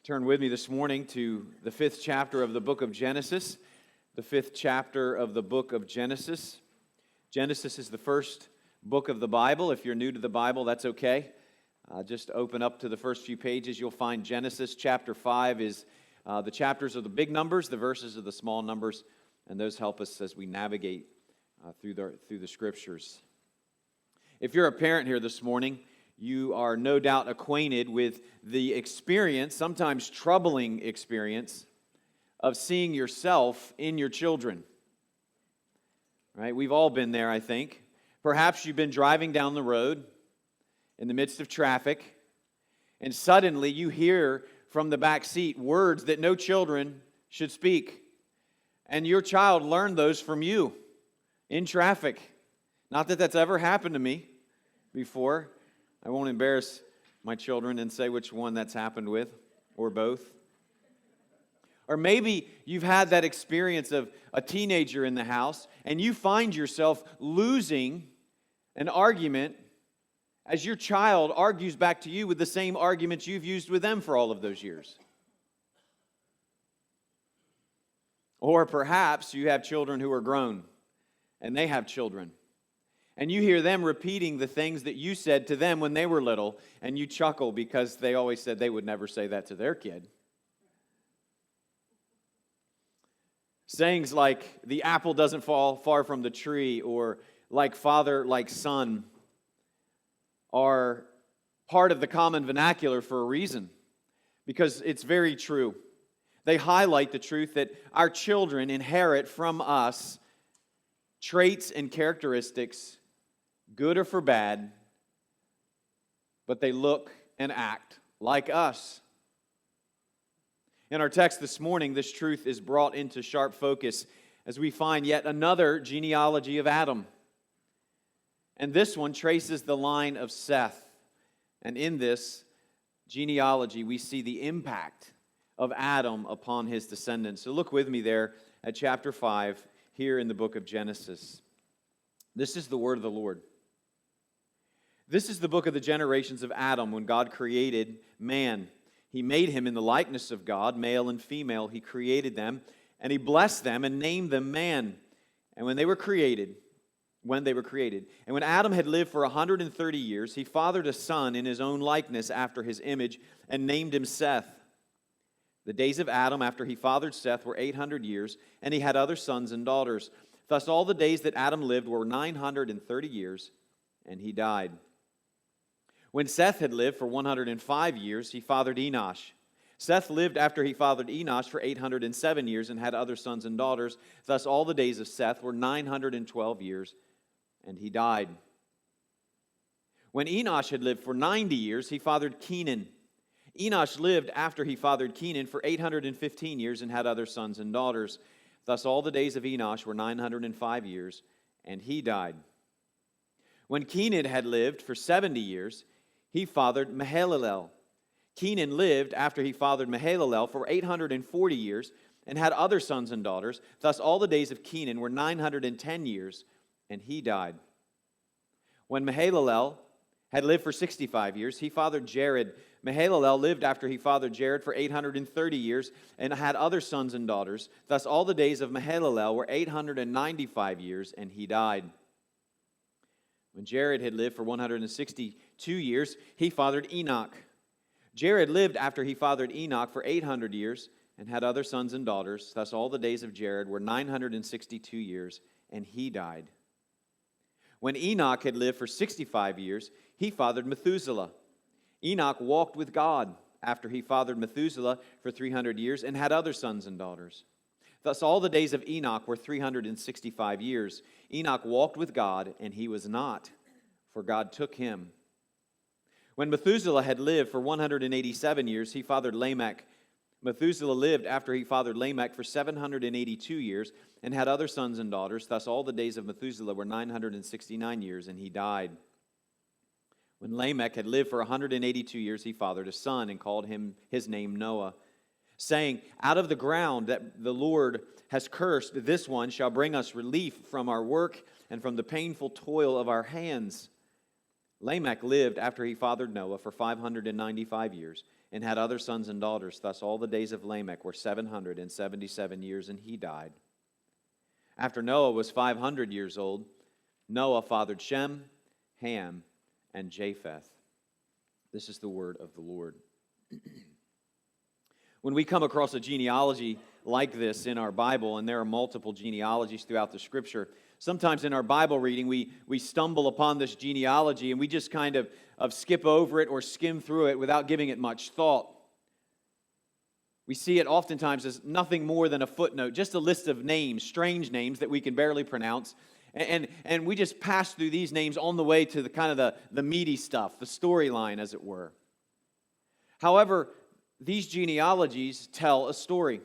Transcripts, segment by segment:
Turn with me this morning to the 5th chapter of the book of Genesis. The 5th chapter of the book of Genesis. Genesis is the first book of the Bible. If you're new to the Bible, that's okay. Just open up to the first few pages. You'll find Genesis chapter 5 is the chapters of the big numbers, the verses of the small numbers, and those help us as we navigate through the scriptures. If you're a parent here this morning, you are no doubt acquainted with the experience, sometimes troubling experience, of seeing yourself in your children. Right? We've all been there, I think. Perhaps you've been driving down the road in the midst of traffic, and suddenly you hear from the back seat words that no children should speak. And your child learned those from you in traffic. Not that that's ever happened to me before. I won't embarrass my children and say which one that's happened with, or both. Or maybe you've had that experience of a teenager in the house, and you find yourself losing an argument as your child argues back to you with the same arguments you've used with them for all of those years. Or perhaps you have children who are grown, and they have children. And you hear them repeating the things that you said to them when they were little, and you chuckle because they always said they would never say that to their kid. Sayings like, the apple doesn't fall far from the tree, or like father, like son, are part of the common vernacular for a reason, because it's very true. They highlight the truth that our children inherit from us traits and characteristics, good or for bad, but they look and act like us. In our text this morning, this truth is brought into sharp focus as we find yet another genealogy of Adam. And this one traces the line of Seth. And in this genealogy, we see the impact of Adam upon his descendants. So look with me there at chapter 5 here in the book of Genesis. This is the word of the Lord. This is the book of the generations of Adam when God created man. He made him in the likeness of God, male and female. He created them, and he blessed them and named them man. And when they were created, and when Adam had lived for 130 years, he fathered a son in his own likeness after his image and named him Seth. The days of Adam after he fathered Seth were 800 years, and he had other sons and daughters. Thus all the days that Adam lived were 930 years, and he died. When Seth had lived for 105 years, he fathered Enosh. Seth lived after he fathered Enosh for 807 years and had other sons and daughters. Thus all the days of Seth were 912 years, and he died. When Enosh had lived for 90 years, he fathered Kenan. Enosh lived after he fathered Kenan for 815 years and had other sons and daughters. Thus all the days of Enosh were 905 years, and he died. When Kenan had lived for 70 years, he fathered Mahalalel. Kenan lived after he fathered Mahalalel for 840 years and had other sons and daughters. Thus all the days of Kenan were 910 years, and he died. When Mahalalel had lived for 65 years, he fathered Jared. Mahalalel lived after he fathered Jared for 830 years and had other sons and daughters. Thus all the days of Mahalalel were 895 years, and he died. When Jared had lived for 162 years, he fathered Enoch. Jared lived after he fathered Enoch for 800 years and had other sons and daughters. Thus all the days of Jared were 962 years, and he died. When Enoch had lived for 65 years, he fathered Methuselah. Enoch walked with God after he fathered Methuselah for 300 years and had other sons and daughters. Thus all the days of Enoch were 365 years. Enoch walked with God, and he was not, for God took him. When Methuselah had lived for 187 years, he fathered Lamech. Methuselah lived after he fathered Lamech for 782 years and had other sons and daughters. Thus all the days of Methuselah were 969 years, and he died. When Lamech had lived for 182 years, he fathered a son and called his name Noah, saying, out of the ground that the Lord has cursed, this one shall bring us relief from our work and from the painful toil of our hands. Lamech lived after he fathered Noah for 595 years and had other sons and daughters. Thus all the days of Lamech were 777 years, and he died. After Noah was 500 years old, Noah fathered Shem, Ham, and Japheth. This is the word of the Lord. When we come across a genealogy like this in our Bible, and there are multiple genealogies throughout the Scripture, sometimes in our Bible reading we stumble upon this genealogy and we just kind of skip over it or skim through it without giving it much thought. We see it oftentimes as nothing more than a footnote, just a list of names, strange names that we can barely pronounce. And we just pass through these names on the way to the kind of the meaty stuff, the storyline, as it were. However, these genealogies tell a story.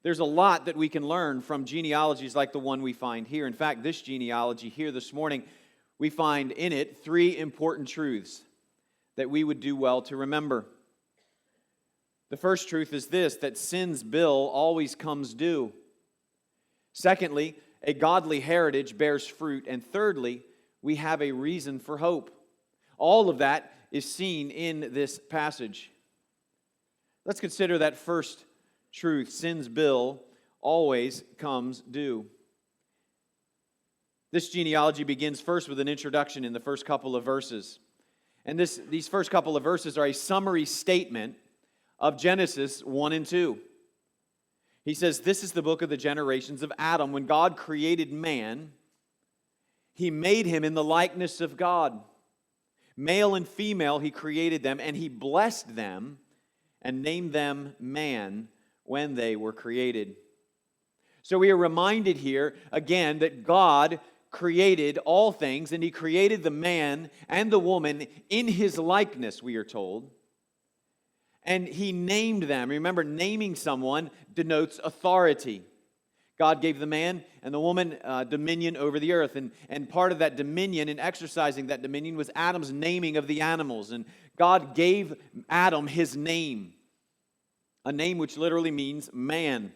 There's a lot that we can learn from genealogies like the one we find here. In fact, this genealogy here this morning, we find in it 3 important truths that we would do well to remember. The first truth is this, that sin's bill always comes due. Secondly, a godly heritage bears fruit. And thirdly, we have a reason for hope. All of that is seen in this passage. Let's consider that first truth. Sin's bill always comes due. This genealogy begins first with an introduction in the first couple of verses. And these first couple of verses are a summary statement of Genesis 1 and 2. He says, this is the book of the generations of Adam. When God created man, He made him in the likeness of God. Male and female, He created them, and He blessed them and named them man when they were created. So we are reminded here again that God created all things, and He created the man and the woman in His likeness, we are told. And He named them. Remember, naming someone denotes authority. God gave the man and the woman dominion over the earth. And part of that dominion and exercising that dominion was Adam's naming of the animals. And God gave Adam his name, a name which literally means man.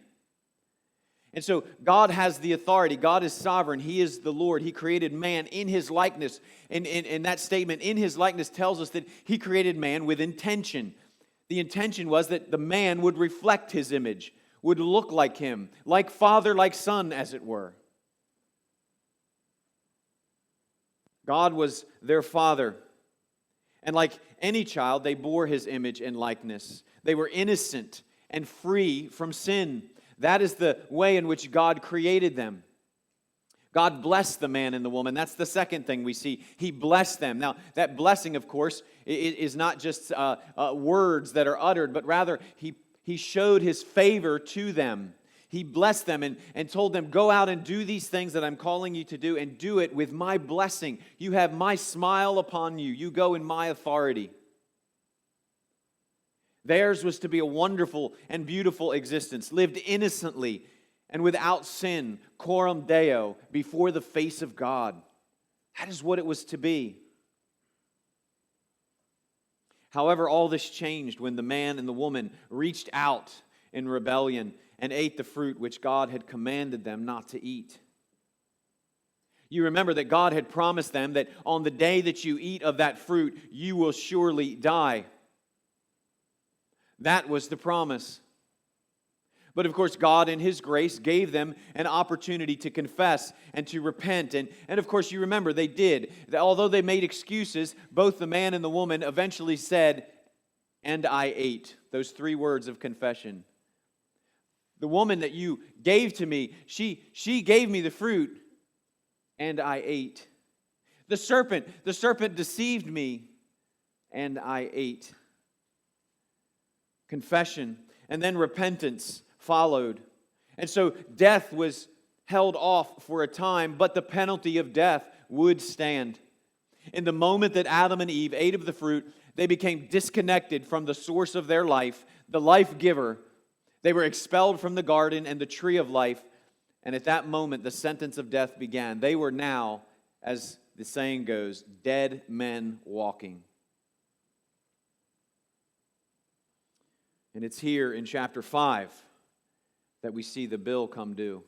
And so God has the authority. God is sovereign. He is the Lord. He created man in His likeness. And that statement, in His likeness, tells us that He created man with intention. The intention was that the man would reflect His image, would look like Him, like father, like son, as it were. God was their father. And like any child, they bore His image and likeness. They were innocent and free from sin. That is the way in which God created them. God blessed the man and the woman. That's the second thing we see. He blessed them. Now, that blessing, of course, is not just words that are uttered, but rather He showed His favor to them. He blessed them and told them, go out and do these things that I'm calling you to do, and do it with my blessing. You have my smile upon you. You go in my authority. Theirs was to be a wonderful and beautiful existence, lived innocently and without sin, coram Deo, before the face of God. That is what it was to be. However, all this changed when the man and the woman reached out in rebellion and ate the fruit which God had commanded them not to eat. You remember that God had promised them that on the day that you eat of that fruit, you will surely die. That was the promise. But of course, God in His grace gave them an opportunity to confess and to repent. And of course, you remember they did. Although they made excuses, both the man and the woman eventually said, and I ate. Those 3 words of confession. The woman that you gave to me, she gave me the fruit, and I ate. The serpent deceived me, and I ate. Confession, and then repentance followed. And so death was held off for a time, but the penalty of death would stand. In the moment that Adam and Eve ate of the fruit, they became disconnected from the source of their life, the life giver. They were expelled from the garden and the tree of life. And at that moment, the sentence of death began. They were now, as the saying goes, dead men walking. And it's here in chapter 5 that we see the bill come due.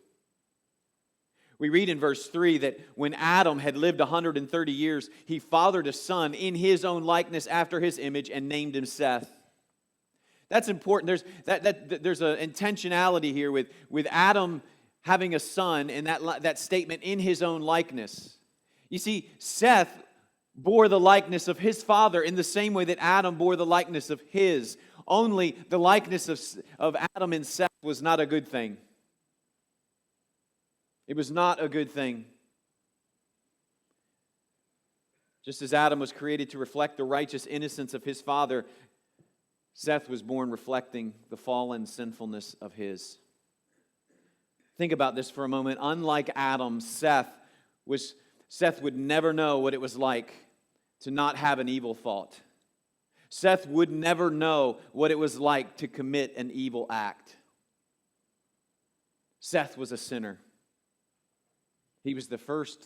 We read in verse 3 that when Adam had lived 130 years, he fathered a son in his own likeness after his image and named him Seth. That's important. There's an intentionality here with Adam having a son, and that statement, in his own likeness. You see, Seth bore the likeness of his father in the same way that Adam bore the likeness of his. Only the likeness of Adam and Seth was not a good thing. It was not a good thing. Just as Adam was created to reflect the righteous innocence of his father, Seth was born reflecting the fallen sinfulness of his. Think about this for a moment. Unlike Adam, Seth would never know what it was like to not have an evil thought. Seth would never know what it was like to commit an evil act. Seth was a sinner. He was the first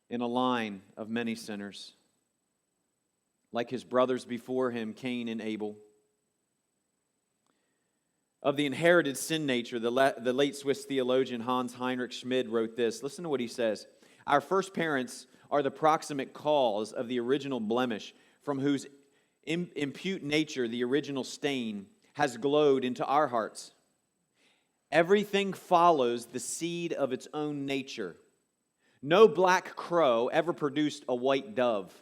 in a line of many sinners. Like his brothers before him, Cain and Abel. Of the inherited sin nature, the late Swiss theologian Hans Heinrich Schmid wrote this. Listen to what he says. Our first parents are the proximate cause of the original blemish, from whose impute nature the original stain has glowed into our hearts. Everything follows the seed of its own nature. No black crow ever produced a white dove,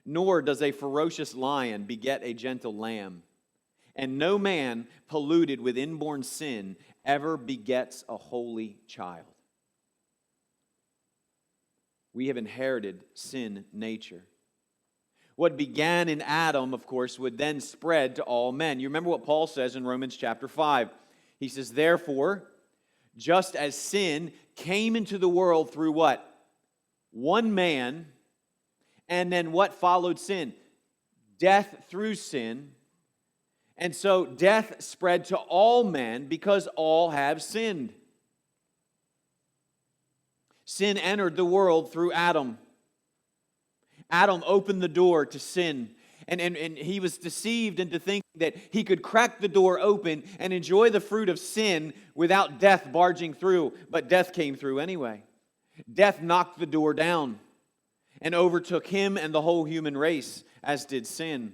nor does a ferocious lion beget a gentle lamb. And no man polluted with inborn sin ever begets a holy child. We have inherited sin nature. What began in Adam, of course, would then spread to all men. You remember what Paul says in Romans chapter 5. He says, therefore, just as sin came into the world through what? One man. And then what followed sin? Death through sin. And so death spread to all men because all have sinned. Sin entered the world through Adam. Adam opened the door to sin. And he was deceived into thinking that he could crack the door open and enjoy the fruit of sin without death barging through. But death came through anyway. Death knocked the door down and overtook him and the whole human race, as did sin.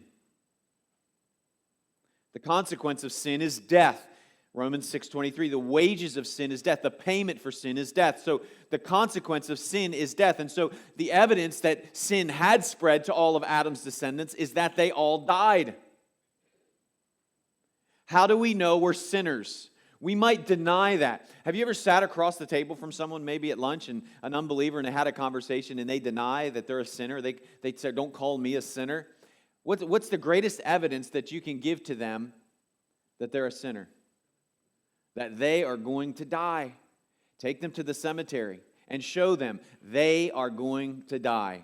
The consequence of sin is death. Romans 6:23, the wages of sin is death. The payment for sin is death. So the consequence of sin is death. And so the evidence that sin had spread to all of Adam's descendants is that they all died. How do we know we're sinners? We might deny that. Have you ever sat across the table from someone, maybe at lunch, and an unbeliever, and they had a conversation, and they deny that they're a sinner? They say, don't call me a sinner. What's the greatest evidence that you can give to them that they're a sinner? That they are going to die. Take them to the cemetery and show them they are going to die.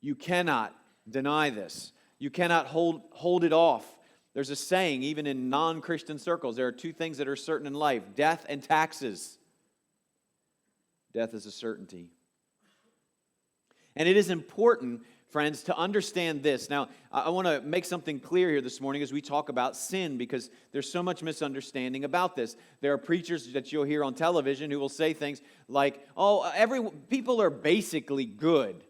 You cannot deny this. You cannot hold it off. There's a saying, even in non-Christian circles, there are two things that are certain in life: death and taxes. Death is a certainty. And it is important, friends, to understand this. Now, I want to make something clear here this morning as we talk about sin, because there's so much misunderstanding about this. There are preachers that you'll hear on television who will say things like, people are basically good.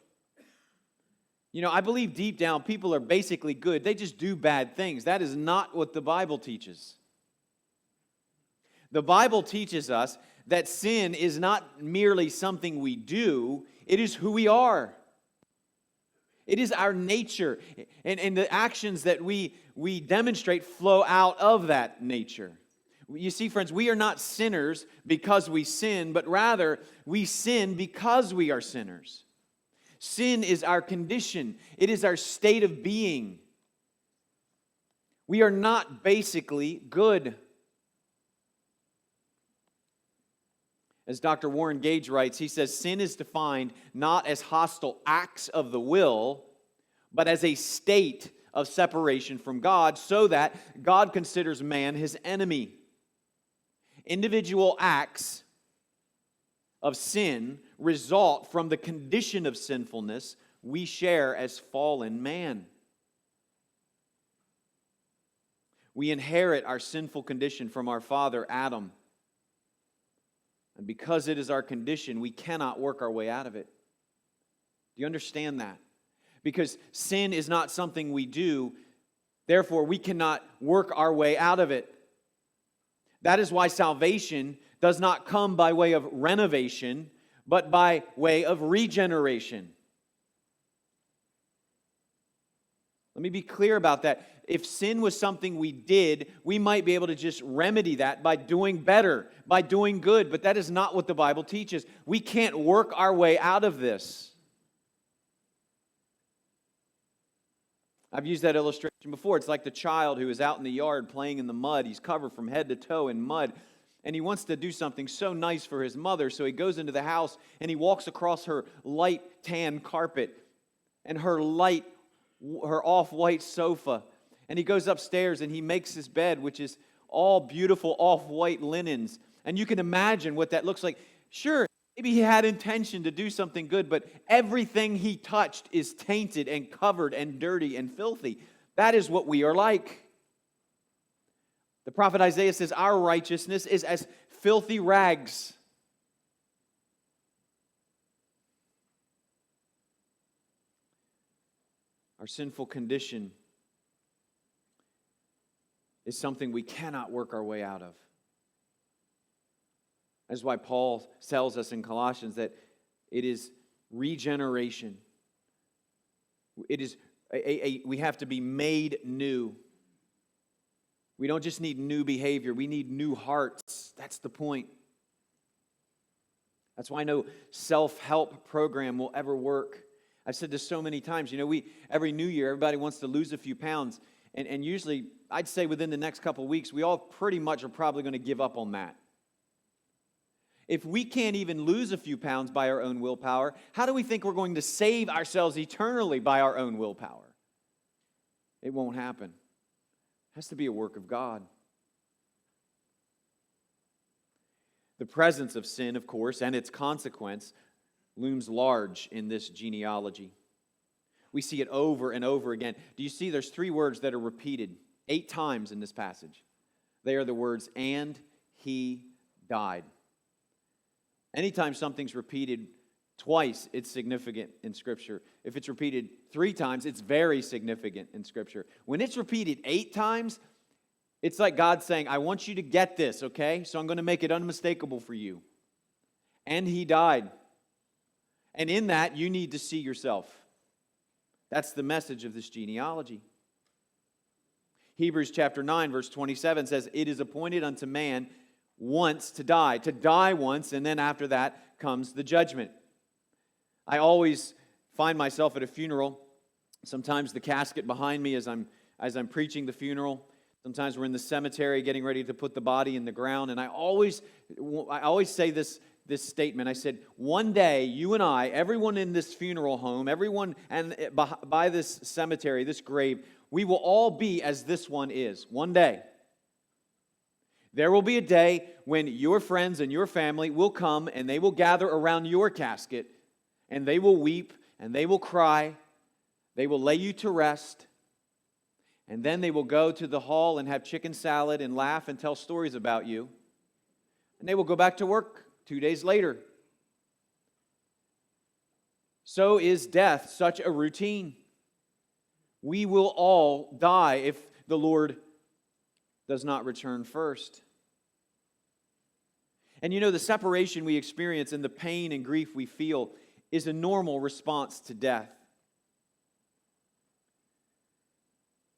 You know, I believe deep down people are basically good. They just do bad things. That is not what the Bible teaches. The Bible teaches us that sin is not merely something we do, it is who we are. It is our nature, and the actions that we demonstrate flow out of that nature. You see, friends, we are not sinners because we sin, but rather we sin because we are sinners. Sin is our condition. It is our state of being. We are not basically good. As Dr. Warren Gage writes, he says, sin is defined not as hostile acts of the will, but as a state of separation from God, so that God considers man his enemy. Individual acts of sin result from the condition of sinfulness we share as fallen man. We inherit our sinful condition from our father Adam. And because it is our condition, we cannot work our way out of it. Do you understand that? Because sin is not something we do, Therefore, we cannot work our way out of it. That is why salvation does not come by way of renovation, but by way of regeneration. Let me be clear about that. If sin was something we did, we might be able to just remedy that by doing better, by doing good, but that is not what the Bible teaches. We can't work our way out of this. I've used that illustration before. It's like the child who is out in the yard playing in the mud. He's covered from head to toe in mud, and he wants to do something so nice for his mother, so he goes into the house and he walks across her light tan carpet and her off-white sofa, and he goes upstairs and he makes his bed, which is all beautiful off-white linens, and you can imagine what that looks like. Sure, maybe he had intention to do something good, but everything he touched is tainted and covered and dirty and filthy. That is what we are like. The prophet Isaiah says our righteousness is as filthy rags. Our sinful condition is something we cannot work our way out of. That's why Paul tells us in Colossians that it is regeneration. It is we have to be made new. We don't just need new behavior, we need new hearts. That's the point. That's why no self-help program will ever work. I've said this so many times. Every New Year, everybody wants to lose a few pounds. And usually, I'd say within the next couple of weeks, we all pretty much are probably going to give up on that. If we can't even lose a few pounds by our own willpower, how do we think we're going to save ourselves eternally by our own willpower? It won't happen. It has to be a work of God. The presence of sin, of course, and its consequence looms large in this genealogy. We see it over and over again. Do you see there's 3 words that are repeated 8 times in this passage? They are the words, and he died. Anytime something's repeated twice, it's significant in Scripture. If it's repeated 3 times, it's very significant in Scripture. When it's repeated 8 times, it's like God saying, I want you to get this, okay? So I'm going to make it unmistakable for you. And he died. And in that, you need to see yourself. That's the message of this genealogy. Hebrews chapter 9, verse 27 says, it is appointed unto man once to die once, and then after that comes the judgment. I always find myself at a funeral, sometimes the casket behind me as I'm preaching the funeral. Sometimes we're in the cemetery getting ready to put the body in the ground, and I always say this statement. I said, one day, you and I, everyone in this funeral home, everyone and by this cemetery, this grave, we will all be as this one is. One day. There will be a day when your friends and your family will come and they will gather around your casket and they will weep and they will cry. They will lay you to rest. And then they will go to the hall and have chicken salad and laugh and tell stories about you. And they will go back to work 2 days later. So is death such a routine. We will all die if the Lord does not return first. And the separation we experience and the pain and grief we feel is a normal response to death.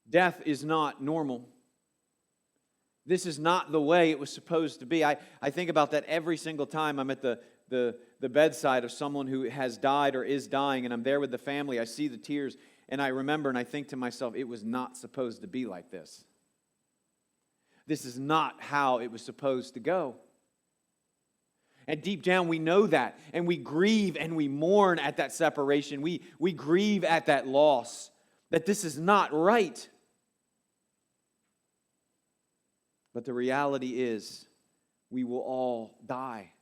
Death is not normal. This is not the way it was supposed to be. I think about that every single time I'm at the bedside of someone who has died or is dying, and I'm there with the family. I see the tears, and I remember and I think to myself, it was not supposed to be like this. This is not how it was supposed to go. And deep down we know that, and we grieve and we mourn at that separation. We grieve at that loss, that this is not right. But the reality is, we will all die.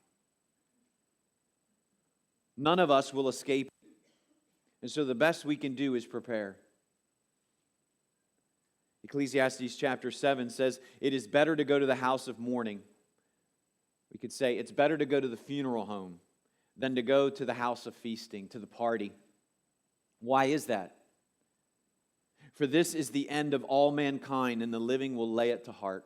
None of us will escape. And so the best we can do is prepare. Ecclesiastes chapter 7 says, it is better to go to the house of mourning. We could say it's better to go to the funeral home than to go to the house of feasting, to the party. Why is that? For this is the end of all mankind, and the living will lay it to heart.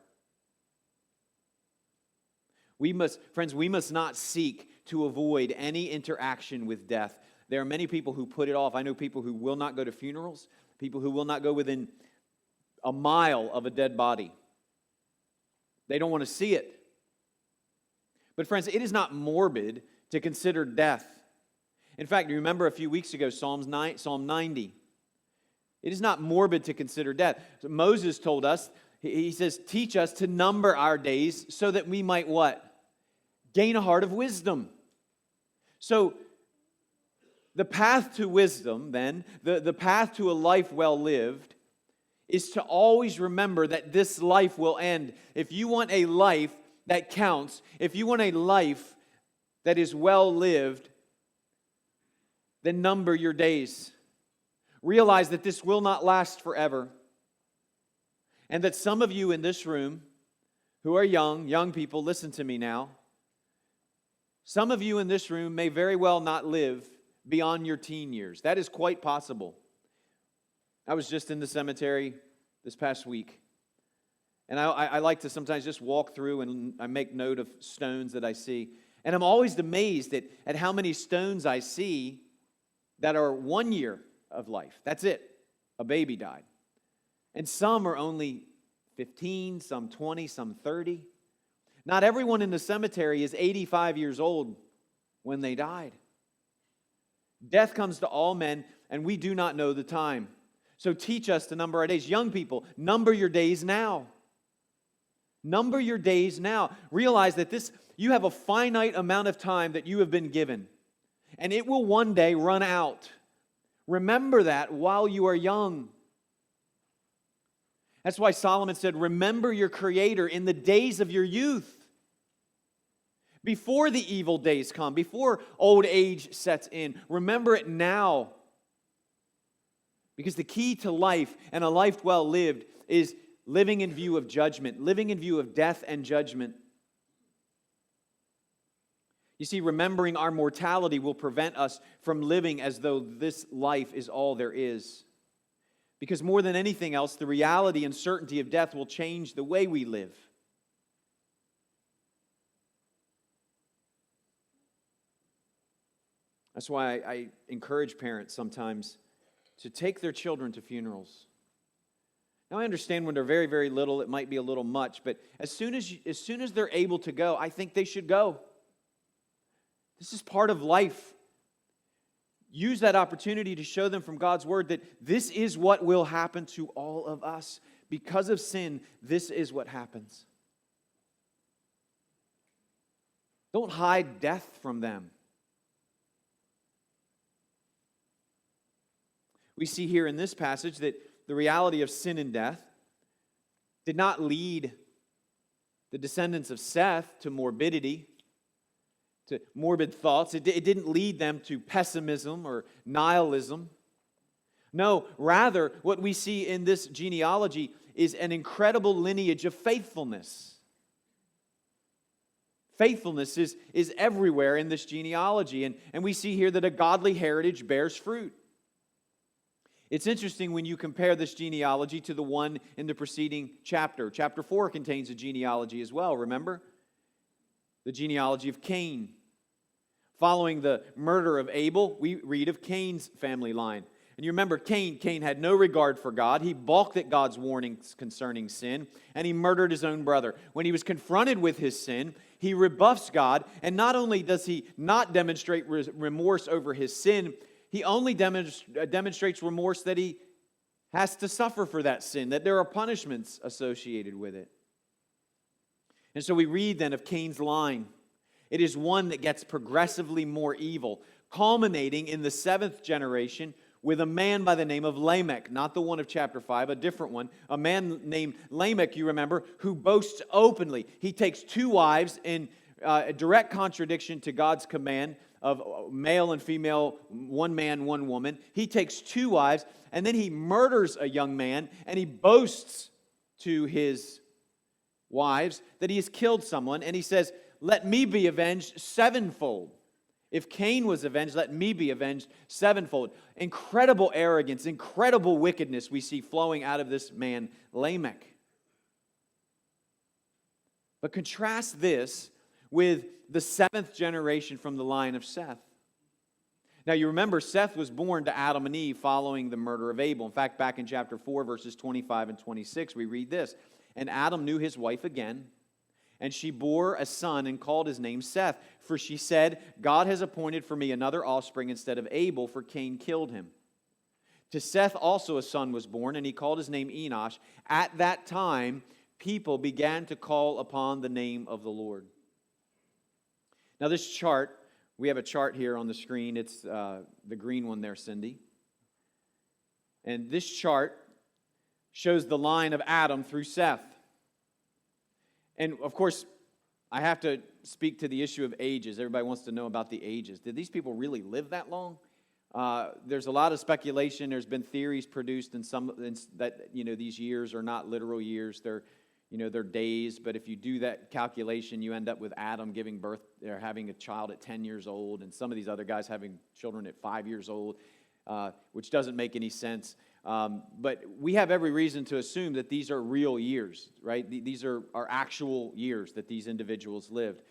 Friends, we must not seek to avoid any interaction with death. There are many people who put it off. I know people who will not go to funerals, people who will not go within a mile of a dead body. They don't want to see it. But friends, it is not morbid to consider death. In fact, you remember a few weeks ago, Psalm 90. It is not morbid to consider death. So Moses told us, he says, teach us to number our days so that we might what? Gain a heart of wisdom. So the path to wisdom, then, the path to a life well lived, is to always remember that this life will end. If you want a life that counts, if you want a life that is well lived, then number your days. Realize that this will not last forever. And that some of you in this room who are young people, listen to me now. Some of you in this room may very well not live beyond your teen years. That is quite possible. I was just in the cemetery this past week. And I like to sometimes just walk through and I make note of stones that I see. And I'm always amazed at how many stones I see that are 1 year of life. That's it. A baby died. And some are only 15, some 20, some 30. Not everyone in the cemetery is 85 years old when they died. Death comes to all men, and we do not know the time. So teach us to number our days. Young people, number your days now. Number your days now. Realize that you have a finite amount of time that you have been given, and it will one day run out. Remember that while you are young. That's why Solomon said, remember your Creator in the days of your youth. Before the evil days come, before old age sets in. Remember it now. Because the key to life and a life well lived is living in view of judgment, living in view of death and judgment. You see, remembering our mortality will prevent us from living as though this life is all there is. Because more than anything else, the reality and certainty of death will change the way we live. That's why I encourage parents sometimes to take their children to funerals. Now, I understand when they're very, very little, it might be a little much, but as soon as they're able to go, I think they should go. This is part of life. Use that opportunity to show them from God's Word that this is what will happen to all of us. Because of sin, this is what happens. Don't hide death from them. We see here in this passage that the reality of sin and death did not lead the descendants of Seth to morbidity, to morbid thoughts. It didn't lead them to pessimism or nihilism. No, rather, what we see in this genealogy is an incredible lineage of faithfulness. Faithfulness is everywhere in this genealogy, and we see here that a godly heritage bears fruit. It's interesting when you compare this genealogy to the one in the preceding chapter. Chapter 4 contains a genealogy as well, remember? The genealogy of Cain. Following the murder of Abel, we read of Cain's family line. And you remember Cain had no regard for God. He balked at God's warnings concerning sin, and he murdered his own brother. When he was confronted with his sin, he rebuffs God, and not only does he not demonstrate remorse over his sin, he only demonstrates remorse that he has to suffer for that sin, that there are punishments associated with it. And so we read then of Cain's line. It is one that gets progressively more evil, culminating in the 7th generation with a man by the name of Lamech, not the one of chapter 5, a different one. A man named Lamech, you remember, who boasts openly. He takes 2 wives in a direct contradiction to God's command of male and female, 1 man, 1 woman. He takes 2 wives, and then he murders a young man, and he boasts to his wives that he has killed someone, and he says, let me be avenged 7-fold. If Cain was avenged, let me be avenged sevenfold. Incredible arrogance, incredible wickedness we see flowing out of this man, Lamech. But contrast this with the seventh generation from the line of Seth. Now you remember Seth was born to Adam and Eve following the murder of Abel. In fact, back in chapter 4, verses 25 and 26, we read this. And Adam knew his wife again, and she bore a son and called his name Seth. For she said, God has appointed for me another offspring instead of Abel, for Cain killed him. To Seth also a son was born, and he called his name Enosh. At that time, people began to call upon the name of the Lord. Now this chart, we have a chart here on the screen. It's the green one there, Cindy. And this chart shows the line of Adam through Seth. And of course, I have to speak to the issue of ages. Everybody wants to know about the ages. Did these people really live that long? There's a lot of speculation. There's been theories produced that these years are not literal years. They're days. But if you do that calculation, you end up with Adam giving birth or having a child at 10 years old, and some of these other guys having children at 5 years old, which doesn't make any sense. But we have every reason to assume that these are real years, right? These are actual years that these individuals lived.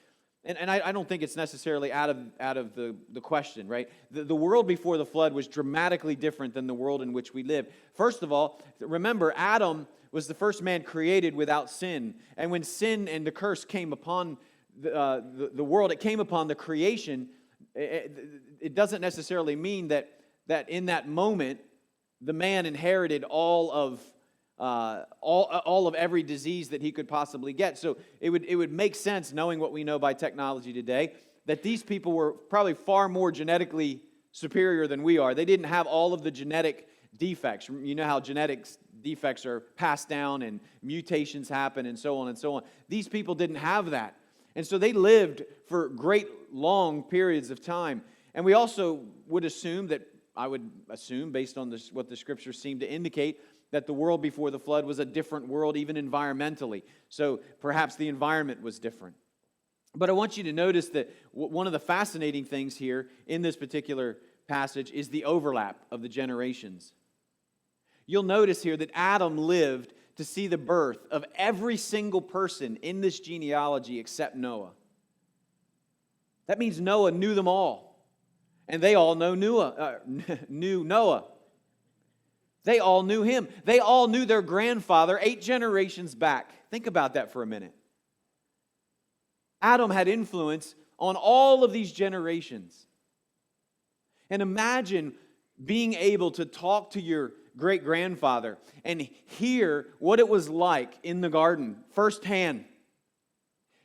And I don't think it's necessarily out of the question, right? The world before the flood was dramatically different than the world in which we live. First of all, remember, Adam was the first man created without sin. And when sin and the curse came upon the world, it came upon the creation. It doesn't necessarily mean that in that moment, the man inherited all of every disease that he could possibly get. So it would make sense, knowing what we know by technology today, that these people were probably far more genetically superior than we are. They didn't have all of the genetic defects. You know how genetics defects are passed down and mutations happen and so on and so on. These people didn't have that. And so they lived for great long periods of time. And we also would assume that, I would assume, based on what the scriptures seem to indicate, that the world before the flood was a different world, even environmentally. So perhaps the environment was different. But I want you to notice that one of the fascinating things here in this particular passage is the overlap of the generations. You'll notice here that Adam lived to see the birth of every single person in this genealogy except Noah. That means Noah knew them all. And they all knew Noah. They all knew him. They all knew their grandfather 8 generations back. Think about that for a minute. Adam had influence on all of these generations. And imagine being able to talk to your great-grandfather and hear what it was like in the garden firsthand.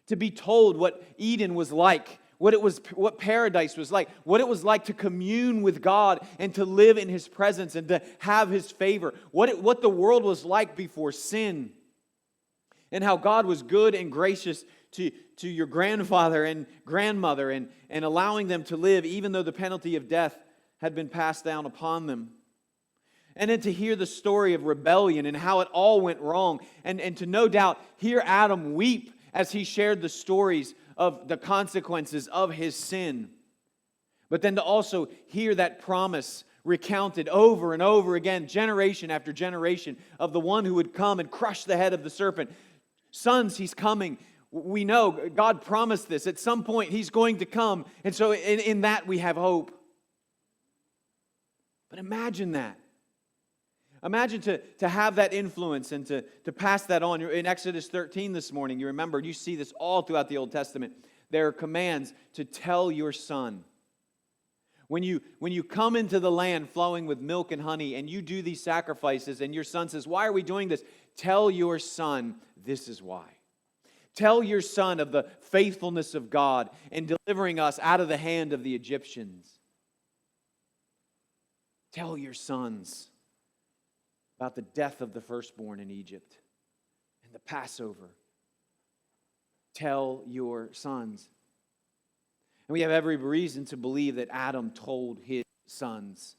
To be told what Eden was like, what paradise was like, what it was like to commune with God and to live in His presence and to have His favor, what the world was like before sin, and how God was good and gracious to your grandfather and grandmother and allowing them to live even though the penalty of death had been passed down upon them. And then to hear the story of rebellion and how it all went wrong, and to no doubt hear Adam weep as he shared the stories of the consequences of his sin. But then to also hear that promise recounted over and over again, generation after generation, of the one who would come and crush the head of the serpent. Sons, He's coming. We know God promised this. At some point, He's going to come. And so in that we have hope. But imagine that. Imagine to have that influence and to pass that on. In Exodus 13 this morning, you remember, you see this all throughout the Old Testament. There are commands to tell your son. When you come into the land flowing with milk and honey and you do these sacrifices and your son says, why are we doing this? Tell your son this is why. Tell your son of the faithfulness of God in delivering us out of the hand of the Egyptians. Tell your sons about the death of the firstborn in Egypt and the Passover. Tell your sons. And we have every reason to believe that Adam told his sons.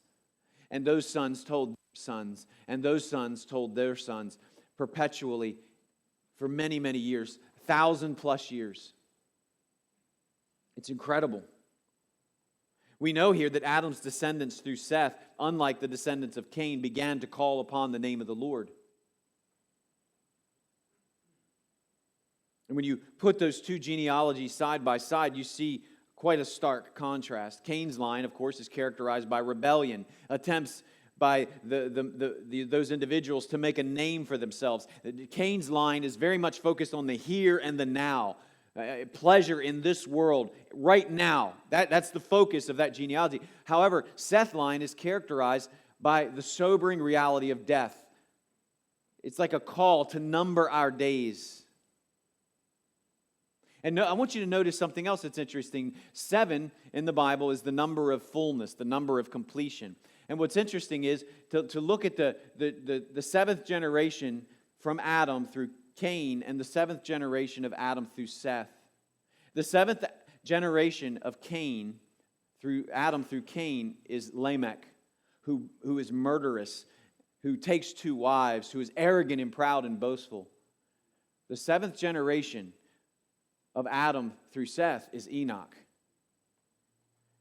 And those sons told their sons. And those sons told their sons perpetually for many, many years. 1,000+ years. It's incredible. We know here that Adam's descendants through Seth, unlike the descendants of Cain, began to call upon the name of the Lord. And when you put those two genealogies side by side, you see quite a stark contrast. Cain's line, of course, is characterized by rebellion, attempts by those individuals to make a name for themselves. Cain's line is very much focused on the here and the now, pleasure in this world, right now. That's the focus of that genealogy. However, Seth's line is characterized by the sobering reality of death. It's like a call to number our days. And I want you to notice something else that's interesting. 7 in the Bible is the number of fullness, the number of completion. And what's interesting is to look at the seventh generation from Adam through Cain and the seventh generation of Adam through Seth. The seventh generation of Cain through Adam through Cain is Lamech, who is murderous, who takes 2 wives, who is arrogant and proud and boastful. The seventh generation of Adam through Seth is Enoch.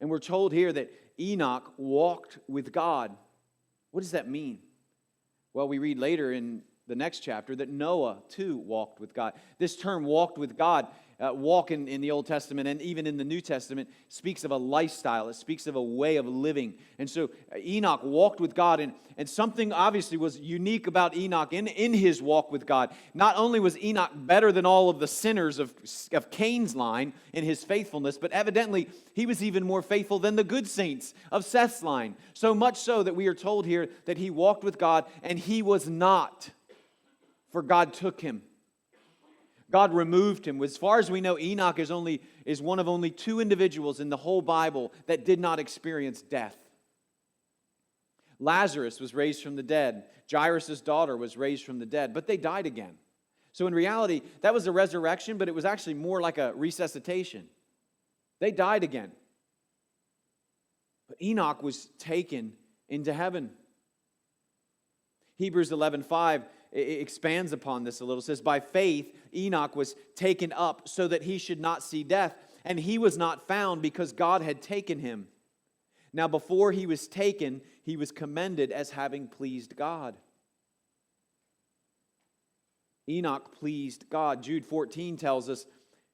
And we're told here that Enoch walked with God. What does that mean? Well, we read later in the next chapter that Noah too walked with God. This term walked with God, walk in the Old Testament and even in the New Testament, speaks of a lifestyle. It speaks of a way of living. And so Enoch walked with God, and something obviously was unique about Enoch in his walk with God. Not only was Enoch better than all of the sinners of Cain's line in his faithfulness, but evidently he was even more faithful than the good saints of Seth's line. So much so that we are told here that he walked with God and he was not, for God took him. God removed him. As far as we know, Enoch is one of only 2 individuals in the whole Bible that did not experience death. Lazarus was raised from the dead. Jairus' daughter was raised from the dead, but they died again. So in reality, that was a resurrection, but it was actually more like a resuscitation. They died again. But Enoch was taken into heaven. Hebrews 11:5 expands upon this a little. It says, by faith Enoch was taken up so that he should not see death, and he was not found because God had taken him. Now before he was taken, he was commended as having pleased God. Enoch pleased God. Jude 14 tells us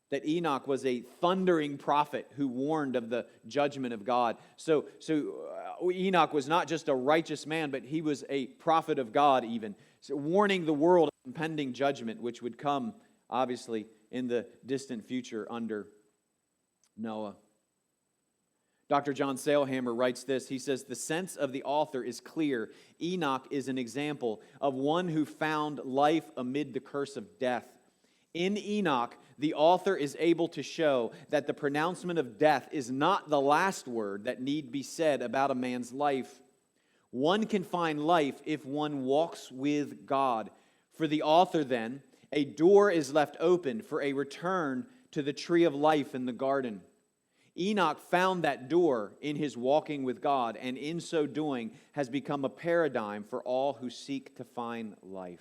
that Enoch was a thundering prophet who warned of the judgment of God. So Enoch was not just a righteous man, but he was a prophet of God even, so warning the world of impending judgment, which would come, obviously, in the distant future under Noah. Dr. John Sailhammer writes this. He says, the sense of the author is clear. Enoch is an example of one who found life amid the curse of death. In Enoch, the author is able to show that the pronouncement of death is not the last word that need be said about a man's life. One can find life if one walks with God. For the author, then, a door is left open for a return to the tree of life in the garden. Enoch found that door in his walking with God, and in so doing has become a paradigm for all who seek to find life.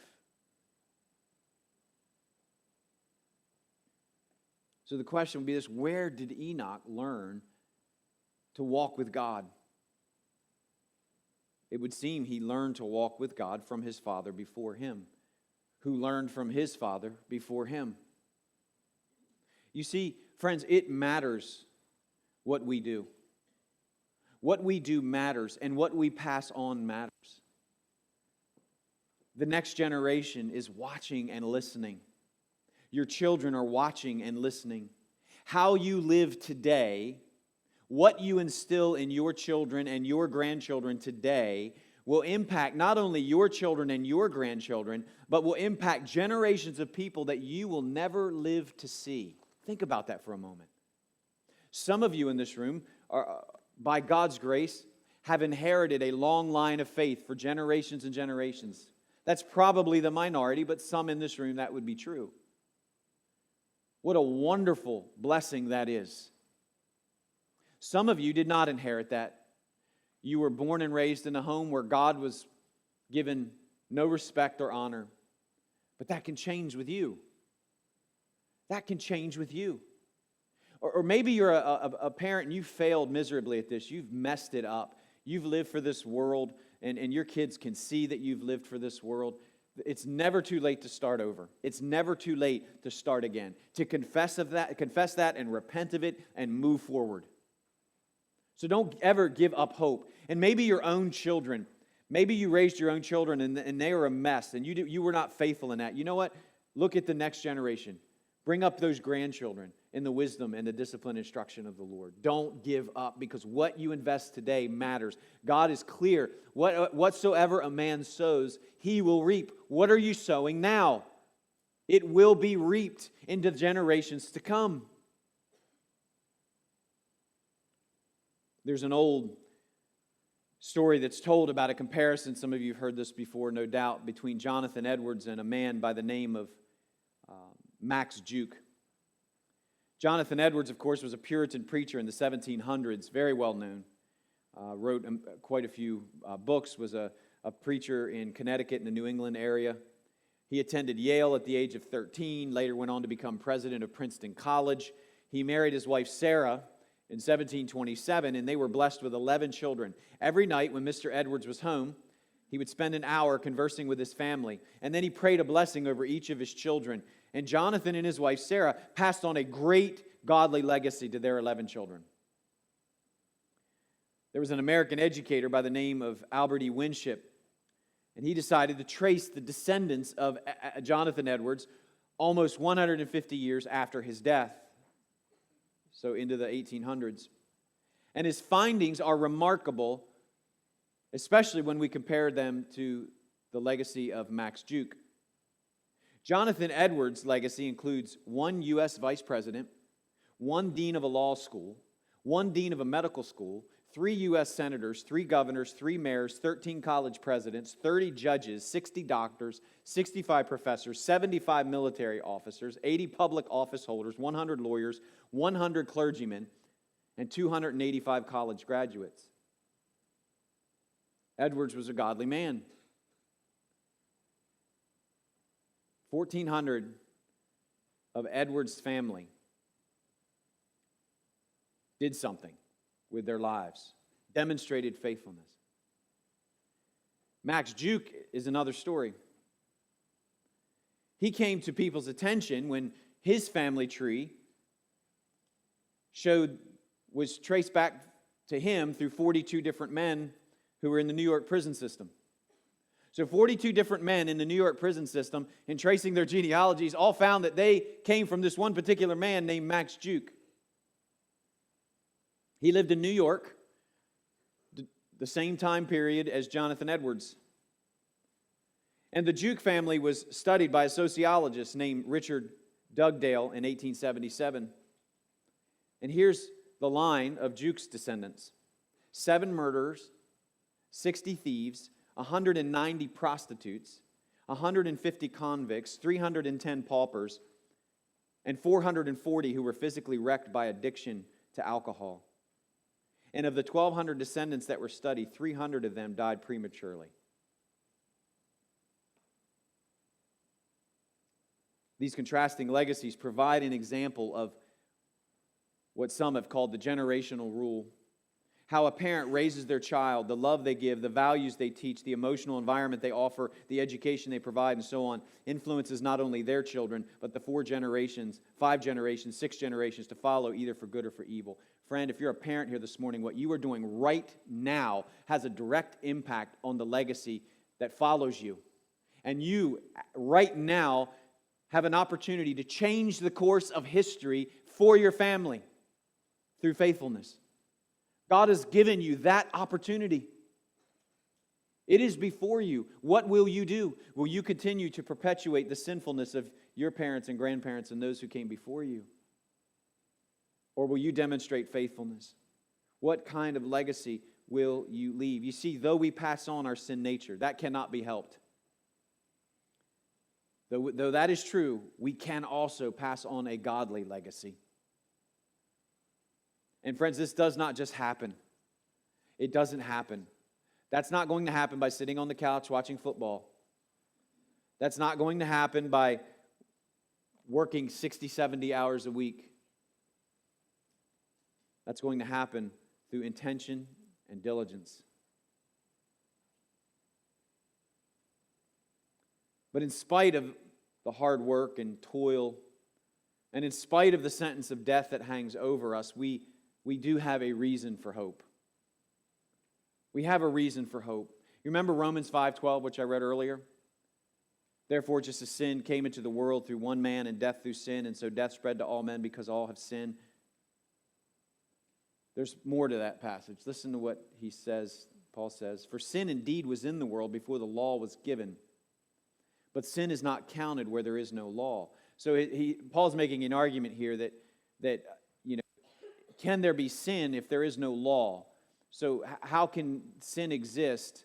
So the question would be this: where did Enoch learn to walk with God? It would seem he learned to walk with God from his father before him, who learned from his father before him. You see, friends, it matters what we do. What we do matters, and what we pass on matters. The next generation is watching and listening. Your children are watching and listening. How you live today, what you instill in your children and your grandchildren today will impact not only your children and your grandchildren, but will impact generations of people that you will never live to see. Think about that for a moment. Some of you in this room, are, by God's grace, have inherited a long line of faith for generations and generations. That's probably the minority, but some in this room that would be true. What a wonderful blessing that is. Some of you did not inherit that. You were born and raised in a home where God was given no respect or honor. But that can change with you. That can change with you. Or maybe you're a parent and you failed miserably at this. You've messed it up. You've lived for this world, and your kids can see that you've lived for this world. It's never too late to start over. It's never too late to start again. To confess that and repent of it and move forward. So don't ever give up hope. And maybe your own children, maybe you raised your own children and they were a mess and you were not faithful in that. You know what? Look at the next generation. Bring up those grandchildren in the wisdom and the discipline instruction of the Lord. Don't give up, because what you invest today matters. God is clear. Whatsoever a man sows, he will reap. What are you sowing now? It will be reaped into generations to come. There's an old story that's told about a comparison, some of you have heard this before, no doubt, between Jonathan Edwards and a man by the name of Max Juke. Jonathan Edwards, of course, was a Puritan preacher in the 1700s, very well known. Wrote quite a few books, was a preacher in Connecticut in the New England area. He attended Yale at the age of 13, later went on to become president of Princeton College. He married his wife Sarah in 1727, and they were blessed with 11 children. Every night when Mr. Edwards was home, he would spend an hour conversing with his family, and then he prayed a blessing over each of his children. And Jonathan and his wife Sarah passed on a great godly legacy to their 11 children. There was an American educator by the name of Albert E. Winship, and he decided to trace the descendants of Jonathan Edwards almost 150 years after his death, so into the 1800s. And his findings are remarkable, especially when we compare them to the legacy of Max Juke. Jonathan Edwards' legacy includes 1 U.S. vice president, 1 dean of a law school, 1 dean of a medical school, 3 U.S. senators, 3 governors, 3 mayors, 13 college presidents, 30 judges, 60 doctors, 65 professors, 75 military officers, 80 public office holders, 100 lawyers, 100 clergymen, and 285 college graduates. Edwards was a godly man. 1,400 of Edwards' family did something with their lives, demonstrated faithfulness. Max Juke is another story. He came to people's attention when his family tree was traced back to him through 42 different men who were in the New York prison system. So 42 different men in the New York prison system, in tracing their genealogies, all found that they came from this one particular man named Max Juke. He lived in New York, the same time period as Jonathan Edwards. And the Juke family was studied by a sociologist named Richard Dugdale in 1877. And here's the line of Juke's descendants: 7 murderers, 60 thieves, 190 prostitutes, 150 convicts, 310 paupers, and 440 who were physically wrecked by addiction to alcohol. And of the 1,200 descendants that were studied, 300 of them died prematurely. These contrasting legacies provide an example of what some have called the generational rule. How a parent raises their child, the love they give, the values they teach, the emotional environment they offer, the education they provide, and so on, influences not only their children, but the 4 generations, 5 generations, 6 generations to follow, either for good or for evil. Friend, if you're a parent here this morning, what you are doing right now has a direct impact on the legacy that follows you. And you, right now, have an opportunity to change the course of history for your family through faithfulness. God has given you that opportunity. It is before you. What will you do? Will you continue to perpetuate the sinfulness of your parents and grandparents and those who came before you? Or will you demonstrate faithfulness? What kind of legacy will you leave? You see, though we pass on our sin nature, that cannot be helped. Though that is true, we can also pass on a godly legacy. And friends, this does not just happen. It doesn't happen. That's not going to happen by sitting on the couch watching football. That's not going to happen by working 60, 70 hours a week. That's going to happen through intention and diligence. But in spite of the hard work and toil, and in spite of the sentence of death that hangs over us, we do have a reason for hope. We have a reason for hope. You remember Romans 5:12, which I read earlier? Therefore, just as sin came into the world through one man, and death through sin, and so death spread to all men because all have sinned. There's more to that passage. Listen to what he says, Paul says. For sin indeed was in the world before the law was given, but sin is not counted where there is no law. So Paul's making an argument here that can there be sin if there is no law? So how can sin exist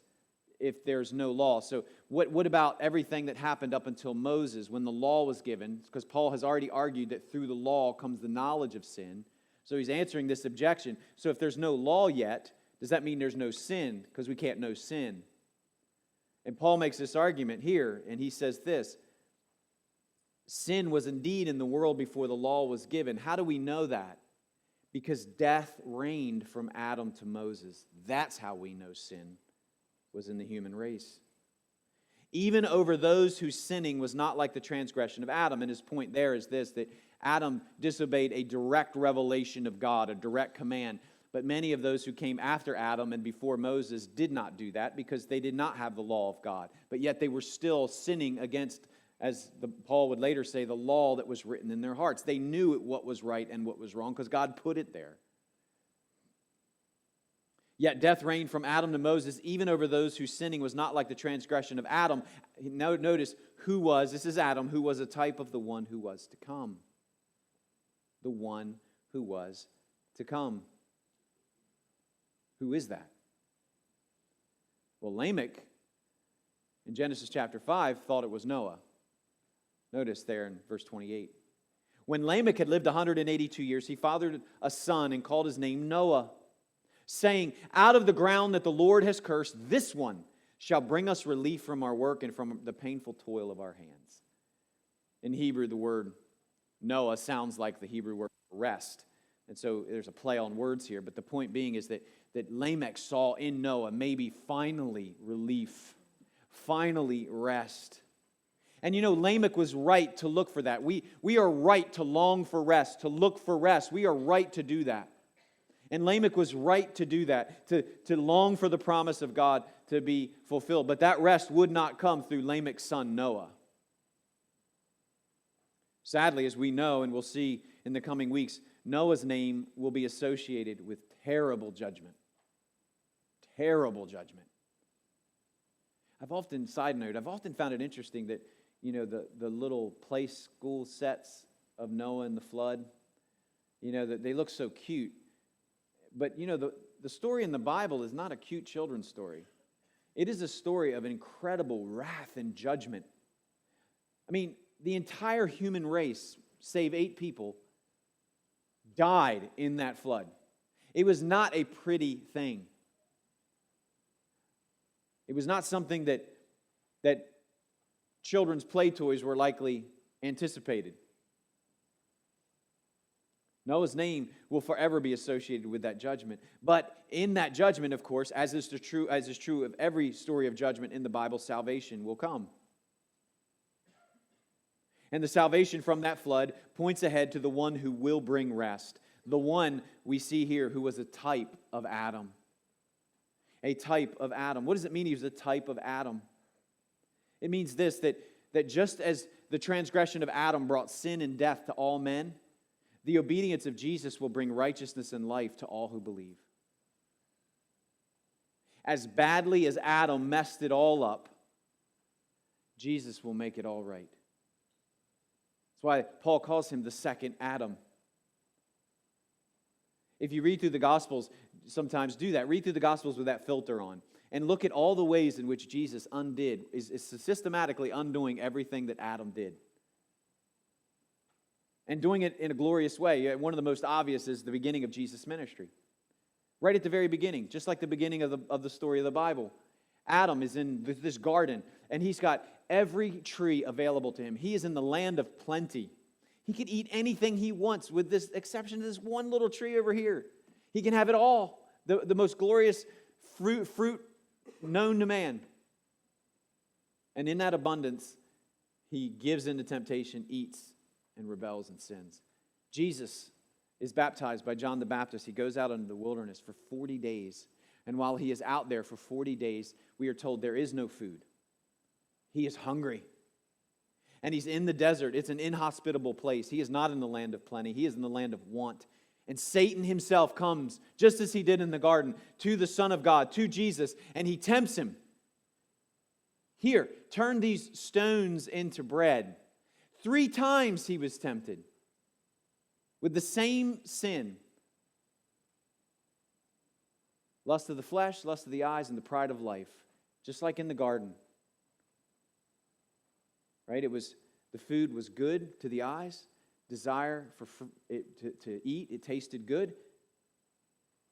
if there's no law? So what about everything that happened up until Moses when the law was given? Because Paul has already argued that through the law comes the knowledge of sin. So he's answering this objection. So if there's no law yet, does that mean there's no sin? Because we can't know sin. And Paul makes this argument here, and he says this: sin was indeed in the world before the law was given. How do we know that? Because death reigned from Adam to Moses. That's how we know sin was in the human race. Even over those whose sinning was not like the transgression of Adam. And his point there is this, that Adam disobeyed a direct revelation of God, a direct command. But many of those who came after Adam and before Moses did not do that because they did not have the law of God. But yet they were still sinning against, as Paul would later say, the law that was written in their hearts. They knew what was right and what was wrong because God put it there. Yet death reigned from Adam to Moses, even over those whose sinning was not like the transgression of Adam. Notice this is Adam, who was a type of the one who was to come. The one who was to come. Who is that? Well, Lamech, in Genesis chapter 5, thought it was Noah. Notice there in verse 28. When Lamech had lived 182 years, he fathered a son and called his name Noah, saying, out of the ground that the Lord has cursed, this one shall bring us relief from our work and from the painful toil of our hands. In Hebrew, the word Noah sounds like the Hebrew word rest. And so there's a play on words here. But the point being is that Lamech saw in Noah maybe finally relief, finally rest. And Lamech was right to look for that. We are right to long for rest, to look for rest. We are right to do that. And Lamech was right to do that, to long for the promise of God to be fulfilled. But that rest would not come through Lamech's son Noah. Sadly, as we know and we'll see in the coming weeks, Noah's name will be associated with terrible judgment. Terrible judgment. I've often found it interesting that, the little play school sets of Noah and the flood, that they look so cute. But, the story in the Bible is not a cute children's story. It is a story of incredible wrath and judgment. I mean, the entire human race, save 8 people, died in that flood. It was not a pretty thing. It was not something that children's play toys were likely anticipated. Noah's name will forever be associated with that judgment. But in that judgment, of course, as is true of every story of judgment in the Bible, salvation will come. And the salvation from that flood points ahead to the one who will bring rest. The one we see here who was a type of Adam. A type of Adam. What does it mean he was a type of Adam? It means this, that just as the transgression of Adam brought sin and death to all men, the obedience of Jesus will bring righteousness and life to all who believe. As badly as Adam messed it all up, Jesus will make it all right. That's why Paul calls him the second Adam. If you read through the Gospels, sometimes do that. Read through the Gospels with that filter on. And look at all the ways in which Jesus is systematically undoing everything that Adam did. And doing it in a glorious way. One of the most obvious is the beginning of Jesus' ministry. Right at the very beginning, just like the beginning of the story of the Bible. Adam is in this garden, and he's got every tree available to him. He is in the land of plenty. He could eat anything he wants with this exception of this one little tree over here. He can have it all. The most glorious fruit known to man. And in that abundance, he gives into temptation, eats, and rebels and sins. Jesus is baptized by John the Baptist. He goes out into the wilderness for 40 days. And while he is out there for 40 days, we are told there is no food. He is hungry. And he's in the desert. It's an inhospitable place. He is not in the land of plenty. He is in the land of want. And Satan himself comes, just as he did in the garden, to the Son of God, to Jesus, and he tempts him. Here, turn these stones into bread. 3 times he was tempted with the same sin. Lust of the flesh, lust of the eyes, and the pride of life. Just like in the garden. Right? The food was good to the eyes. Desire for it to eat. It tasted good.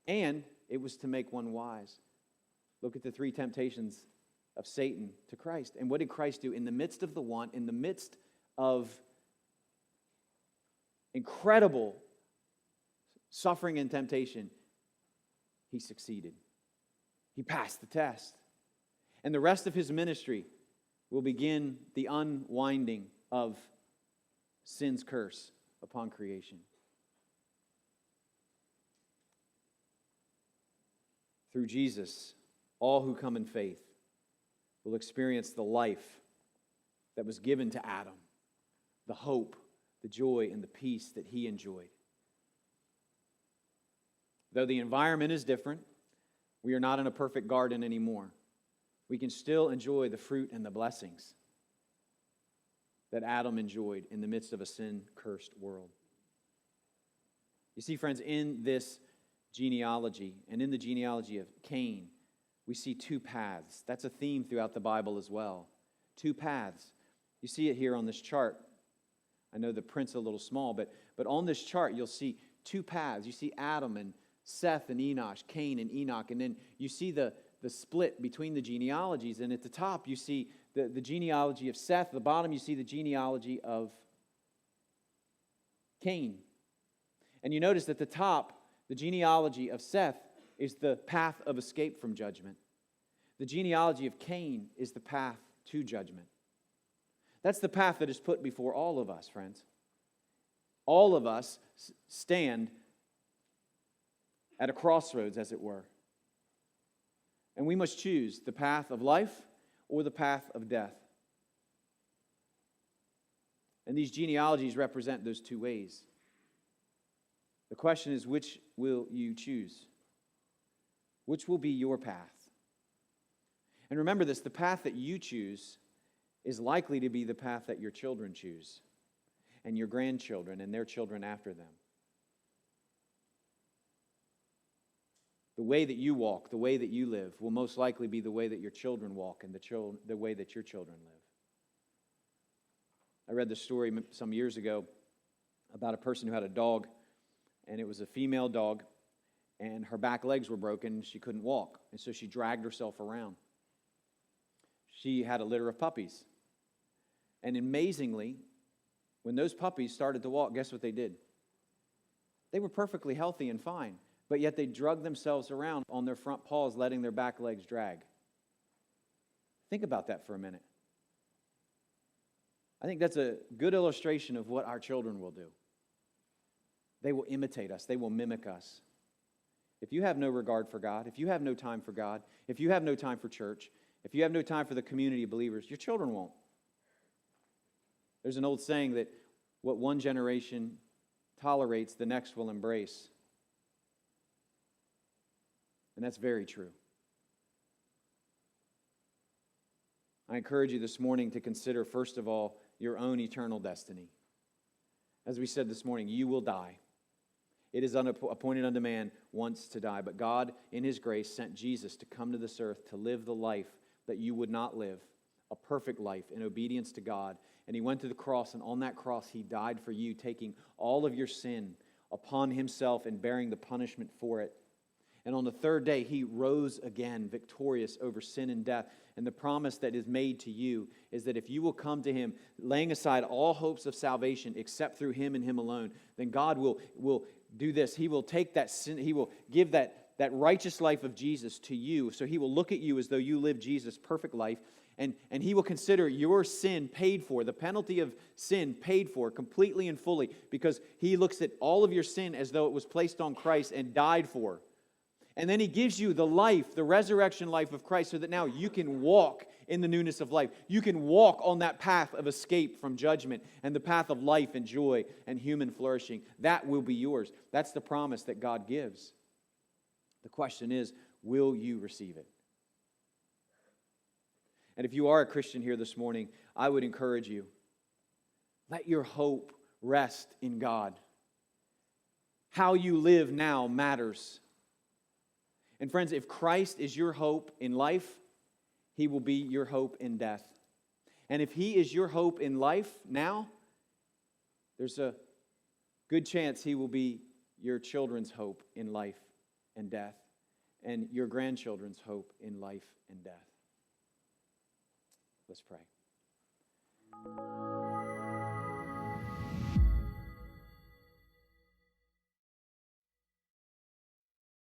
And it was to make one wise. Look at the 3 temptations of Satan to Christ. And what did Christ do? In the midst of the want, in the midst of incredible suffering and temptation, he succeeded. He passed the test. And the rest of his ministry will begin the unwinding of sin's curse upon creation. Through Jesus, all who come in faith will experience the life that was given to Adam, the hope, the joy, and the peace that he enjoyed. Though the environment is different, we are not in a perfect garden anymore. We can still enjoy the fruit and the blessings that Adam enjoyed in the midst of a sin-cursed world. You see, friends, in this genealogy and in the genealogy of Cain, we see 2 paths. That's a theme throughout the Bible as well. 2 paths. You see it here on this chart. I know the print's a little small, but on this chart you'll see 2 paths. You see Adam and Seth and Enosh, Cain and Enoch, and then you see the split between the genealogies, and at the top you see the genealogy of Seth. At the bottom you see the genealogy of Cain. And you notice at the top, the genealogy of Seth is the path of escape from judgment. The genealogy of Cain is the path to judgment. That's the path that is put before all of us, friends. All of us stand at a crossroads, as it were. And we must choose the path of life or the path of death. And these genealogies represent those 2 ways. The question is, which will you choose? Which will be your path? And remember this, the path that you choose is likely to be the path that your children choose, and your grandchildren and their children after them. The way that you walk, the way that you live, will most likely be the way that your children walk and the way that your children live. I read the story some years ago about a person who had a dog, and it was a female dog, and her back legs were broken. She couldn't walk, and so she dragged herself around. She had a litter of puppies. And amazingly, when those puppies started to walk, guess what they did? They were perfectly healthy and fine, but yet they drug themselves around on their front paws, letting their back legs drag. Think about that for a minute. I think that's a good illustration of what our children will do. They will imitate us. They will mimic us. If you have no regard for God, if you have no time for God, if you have no time for church, if you have no time for the community of believers, your children won't. There's an old saying that what one generation tolerates, the next will embrace. And that's very true. I encourage you this morning to consider, first of all, your own eternal destiny. As we said this morning, you will die. It is appointed unto man once to die, but God, in His grace, sent Jesus to come to this earth to live the life that you would not live, a perfect life in obedience to God. And He went to the cross, and on that cross He died for you, taking all of your sin upon Himself and bearing the punishment for it. And on the third day, he rose again, victorious over sin and death. And the promise that is made to you is that if you will come to him, laying aside all hopes of salvation except through him and him alone, then God will do this. He will take that sin, he will give that righteous life of Jesus to you. So he will look at you as though you lived Jesus' perfect life. And he will consider your sin paid for, the penalty of sin paid for completely and fully, because he looks at all of your sin as though it was placed on Christ and died for. And then he gives you the life, the resurrection life of Christ, so that now you can walk in the newness of life. You can walk on that path of escape from judgment and the path of life and joy and human flourishing. That will be yours. That's the promise that God gives. The question is, will you receive it? And if you are a Christian here this morning, I would encourage you, let your hope rest in God. How you live now matters. And friends, if Christ is your hope in life, he will be your hope in death. And if he is your hope in life now, there's a good chance he will be your children's hope in life and death, and your grandchildren's hope in life and death. Let's pray.